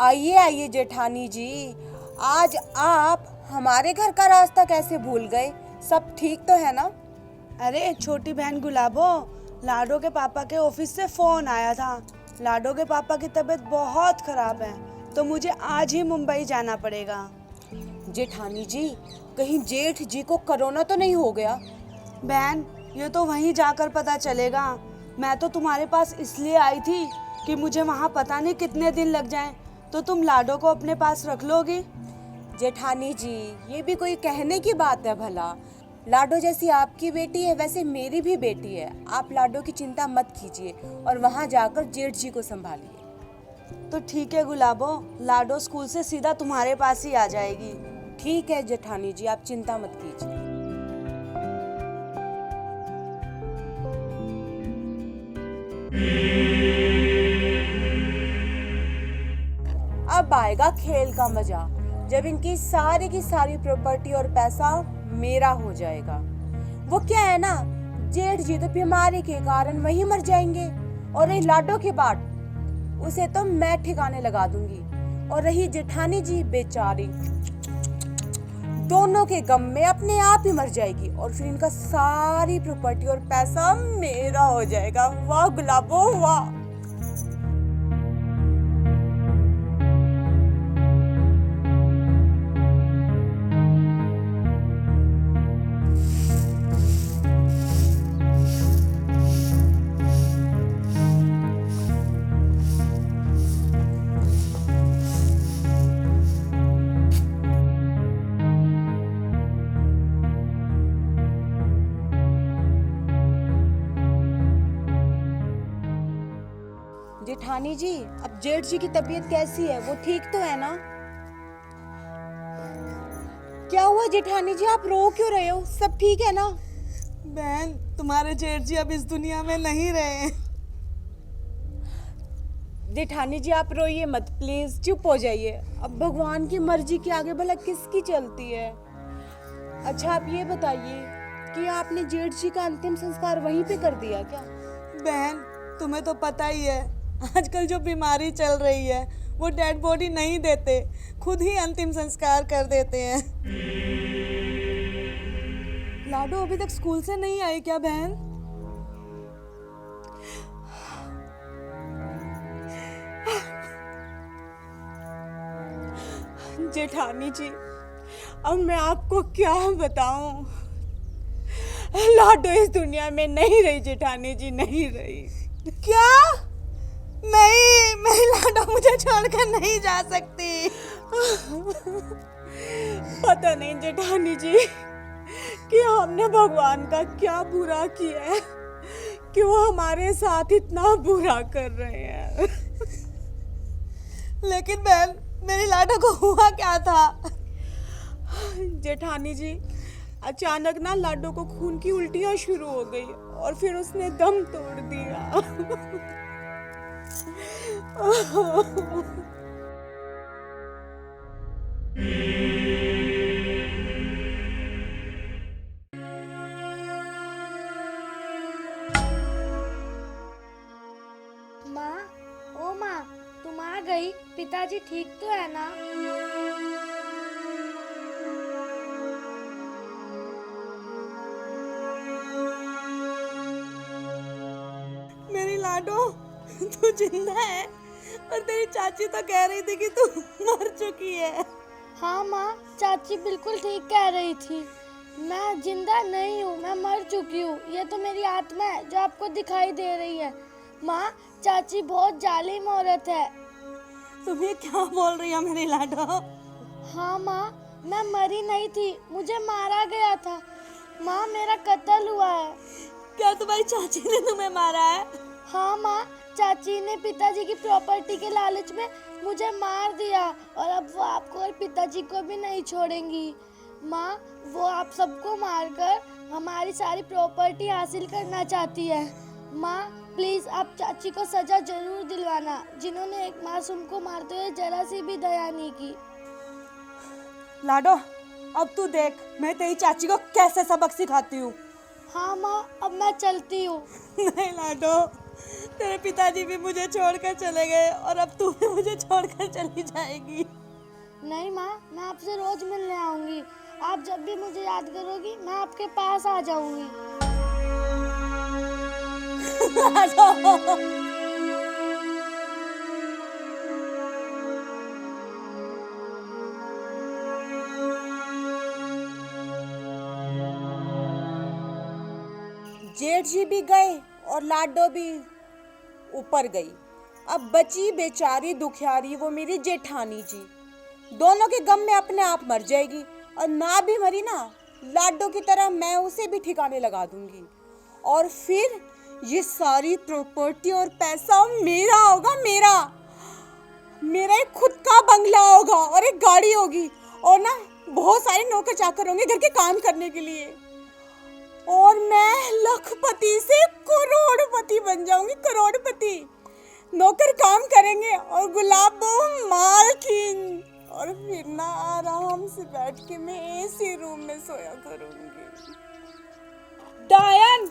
आइए आइए जेठानी जी, आज आप हमारे घर का रास्ता कैसे भूल गए? सब ठीक तो है ना? अरे छोटी बहन गुलाबो, लाडो के पापा के ऑफिस से फोन आया था। लाडो के पापा की तबीयत बहुत खराब है, तो मुझे आज ही मुंबई जाना पड़ेगा। जेठानी जी, कहीं जेठ जी को कोरोना तो नहीं हो गया? बहन, ये तो वहीं जाकर पता चलेगा। मैं तो तुम्हारे पास इसलिए आई थी कि मुझे वहाँ पता नहीं कितने दिन लग जाएं, तो तुम लाडो को अपने पास रख लोगी। जेठानी जी, ये भी कोई कहने की बात है भला? लाडो जैसी आपकी बेटी है वैसे मेरी भी बेटी है। आप लाडो की चिंता मत कीजिए और वहाँ जाकर जेठ जी को संभालिए। तो ठीक है गुलाबो, लाडो स्कूल से सीधा तुम्हारे पास ही आ जाएगी। ठीक है जेठानी जी, आप चिंता मत कीजिए। अब आएगा खेल का मजा, जब इनकी सारी की सारी प्रॉपर्टी और पैसा मेरा हो जाएगा। वो क्या है ना, जेठ जी तो बीमारी के कारण वहीं मर जाएंगे, और रही लाडो की बात, उसे तो मैं ठिकाने लगा दूंगी। और रही जेठानी जी बेचारी, दोनों के गम में अपने आप ही मर जाएगी, और फिर इनका सारी प्रॉपर्टी और पैसा मेरा हो जाएगा। वाह गुलाबो वाह। जेठानी जी, अब जेठ जी की तबीयत कैसी है? वो ठीक तो है ना? क्या हुआ जेठानी जी, आप रो क्यों रहे हो? सब ठीक है ना? बहन, तुम्हारे जेठ जी अब इस दुनिया में नहीं रहे। जेठानी जी आप रोइए मत, प्लीज चुप हो जाइए। अब भगवान की मर्जी के आगे भला किसकी चलती है? अच्छा आप ये बताइए कि आपने जेठ जी का अंतिम संस्कार वहीं पे कर दिया क्या? बहन, तुम्हें तो पता ही है, आजकल जो बीमारी चल रही है वो डेड बॉडी नहीं देते, खुद ही अंतिम संस्कार कर देते हैं। लाडो अभी तक स्कूल से नहीं आई क्या बहन? जेठानी जी, अब मैं आपको क्या बताऊं? लाडो इस दुनिया में नहीं रही जेठानी जी, नहीं रही। क्या? नहीं, मेरी लाडो मुझे छोड़कर नहीं जा सकती। पता नहीं जेठानी जी कि हमने भगवान का क्या बुरा किया है कि वो हमारे साथ इतना बुरा कर रहे हैं। लेकिन बहन, मेरी लाडो को हुआ क्या था? जेठानी जी, अचानक ना लाडो को खून की उल्टियां शुरू हो गई और फिर उसने दम तोड़ दिया। माँ, ओ माँ, तुम आ गई? पिताजी ठीक तो है ना? मेरी लाडो, तू जिंदा है? और तेरी चाची तो कह रही थी कि तू मर चुकी है। हाँ माँ, चाची बिल्कुल ठीक कह रही थी। मैं जिंदा नहीं हूँ, मैं मर चुकी हूँ। ये तो मेरी आत्मा है जो आपको दिखाई दे रही है। माँ, चाची बहुत जालिम औरत है। तुम ये क्या बोल रही हो मेरी लाडो? हाँ माँ, मैं मरी नहीं थी, मुझे मारा गया था। माँ, मेरा कत्ल हुआ है। क्या तुम्हारी चाची ने तुम्हें मारा है? हाँ माँ, चाची ने पिताजी की प्रॉपर्टी के लालच में मुझे मार दिया, और अब वो आपको और पिताजी को भी नहीं छोड़ेंगी। माँ, वो आप सबको मारकर हमारी सारी प्रॉपर्टी हासिल करना चाहती है। माँ, प्लीज आप चाची को सजा जरूर दिलवाना, जिन्होंने एक मासूम को मारते हुए जरा सी भी दया नहीं की। लाडो, अब तू देख मैं तेरी चाची को कैसे सबक सिखाती हूँ। हाँ माँ, अब मैं चलती हूँ। नहीं लाडो, तेरे पिताजी भी मुझे छोड़कर चले गए और अब तू भी मुझे छोड़कर चली जाएगी। नहीं माँ, मैं आपसे रोज मिलने आऊंगी। आप जब भी मुझे याद करोगी मैं आपके पास आ जाऊंगी। जेठ जी भी गए और लाडो भी ऊपर गई। अब बची बेचारी दुखियारी वो मेरी जेठानी जी, दोनों के गम में अपने आप मर जाएगी। और ना भी मरी ना, लाडो की तरह मैं उसे भी ठिकाने लगा दूंगी। और फिर ये सारी प्रॉपर्टी और पैसा मेरा होगा। मेरा एक खुद का बंगला होगा और एक गाड़ी होगी और ना बहुत सारे नौकर चाकर होंगे घर के काम करने के लिए। और मैं लखपति से करोड़पति बन जाऊंगी, करोड़पति। नौकर काम करेंगे और गुलाबो मालकिन। और फिर ना आराम से बैठ के मैं एसी रूम में सोया करूंगी। डायन,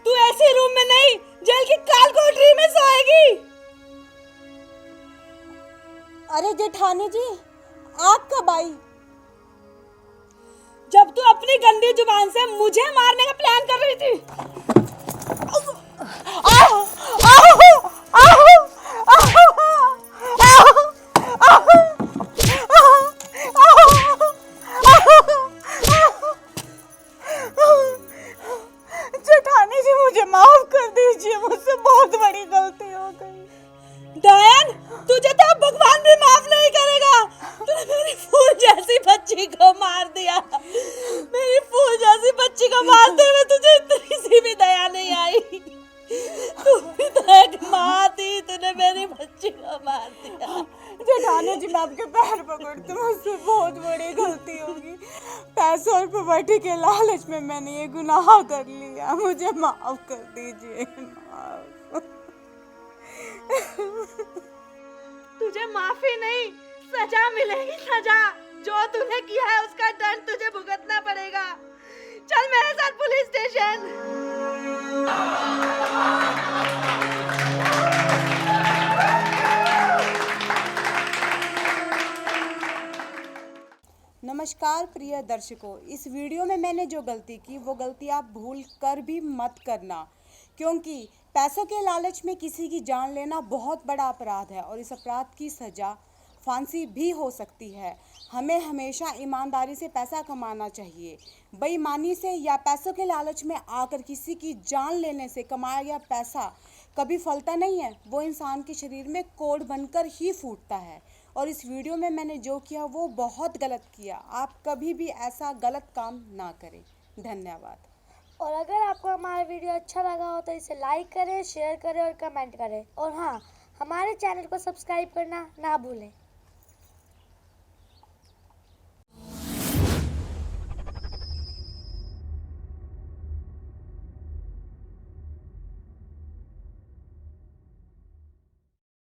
तू ऐसे रूम में नहीं, जेल की काल कोठरी में सोएगी। अरे जेठानी जी, आप कब आई? जब तू अपनी गंदी जुबान से मुझे मारने का प्लान कर रही थी। जेठानी जी मुझे माफ कर दीजिए, मुझसे बहुत बड़ी गलती हो गई। डायन, तुझे तो अब भगवान भी माफ नहीं करेगा। तूने मेरी फूल जैसी बच्ची को मार दिया। मेरी फूल जैसी बच्ची को मारते हुए तुझे इतनी सी भी दया नहीं आई। तू भी तो एक माँ थी, तूने मेरी बच्ची को मार दिया। जेठानी जी मैं आपके पैर पकड़ती हूँ, मुझसे बहुत बड़ी गलती होगी। पैसों और प्रॉपर्टी के लालच में मैंने ये गुनाह कर लिया, मुझे माफ कर दीजिए। तुझे माफी नहीं, सजा मिलेगी। सजा जो तूने किया है उसका दंड तुझे भुगतना पड़ेगा। चल मेरे साथ पुलिस स्टेशन। नमस्कार प्रिय दर्शकों, इस वीडियो में मैंने जो गलती की वो गलती आप भूल कर भी मत करना, क्योंकि पैसों के लालच में किसी की जान लेना बहुत बड़ा अपराध है और इस अपराध की सज़ा फांसी भी हो सकती है। हमें हमेशा ईमानदारी से पैसा कमाना चाहिए। बेईमानी से या पैसों के लालच में आकर किसी की जान लेने से कमाया गया पैसा कभी फलता नहीं है, वो इंसान के शरीर में कोड़ बनकर ही फूटता है। और इस वीडियो में मैंने जो किया वो बहुत गलत किया। आप कभी भी ऐसा गलत काम ना करें। धन्यवाद। और अगर आपको हमारा वीडियो अच्छा लगा हो तो इसे लाइक करें, शेयर करें और कमेंट करें। और हाँ, हमारे चैनल को सब्सक्राइब करना ना भूलें।